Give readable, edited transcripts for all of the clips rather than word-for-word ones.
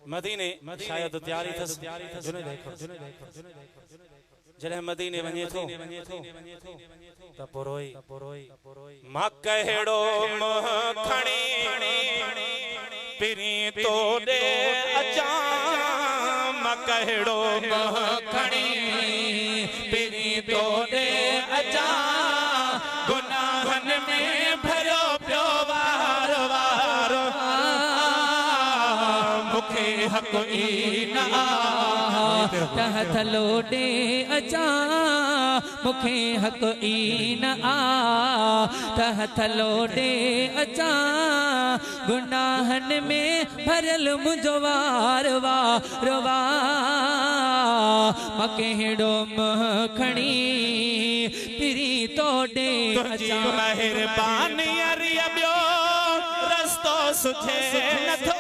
मदीने शायद तैयारी थस जुने देखो जॾहिं मदीने वञे थो त पोरोई मां कहिड़ो मोह खणी पिरी तो दे अचां मां कहिड़ो मोह खणी पिरी तो दे अचां गुनाहनि में भरियो पियो वार वार मुखे हक़ ई न तह थलो दे अचा मुखे हक़ ई न तह थलो दे अचा गुनाहन में भरल मुझो वार वार मां कहिड़ो मोह खणी पिरी तो दे तुझी मेहरबानी ॿियो रस्तो सुठे नथो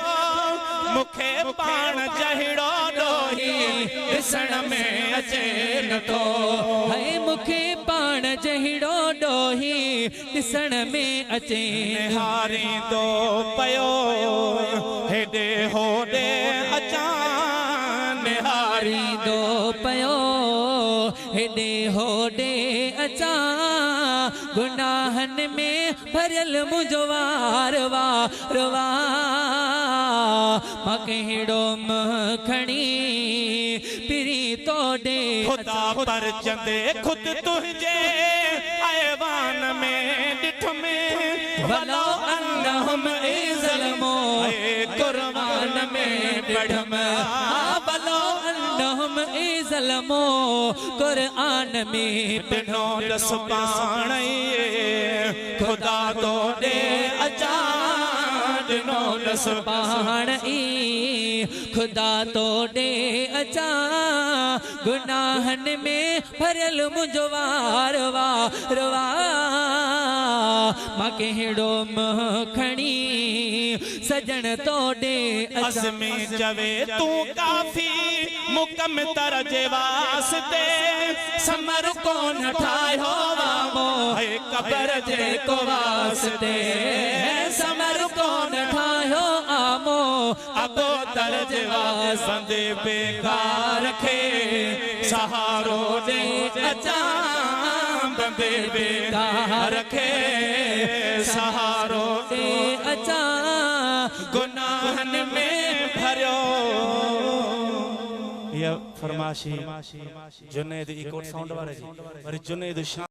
मुखे पाण जहिड़ो ॾोही ॾिसण में अचे नथो है मुखे पाण जहिड़ो ॾोही ॾिसण में अचे निहारींदो पयो हेॾे होॾे अचां निहारींदो पयो हेॾे होॾे अचां गुनाहन में भरियल मुझो वार वार मां कहिड़ो मोह खणी पिरी तो दे खुदा पर चंदे खुद तुझे ऐवान में ॾिठ में भलो अन्नहुम ज़लमो कुर्बान में ॾिठम भलो अन्नहुम ज़लमो कुरान में पिनो दस पाण खुदा तो दे अचा दिनो दस पाण ई खुदा तो दे अचा गुनाहन में भरियल मुझो वार वार मां कहिड़ो मोह खणी सजन तो दे अज़मी चवे तू काफ़ी मुकम तरजे वास्ते समर कोन ठायो वामो कबर जे को वास्ते समर कोन ठायो आमो अबो तरजे वास्ते बेकार खे सहारो दे अचा बंदे बेकार खे सहारो दे अचा गुनाहन में भरियो ये फरमाशी जुनेद इकोट साउंड वाले जी वरी जुनेद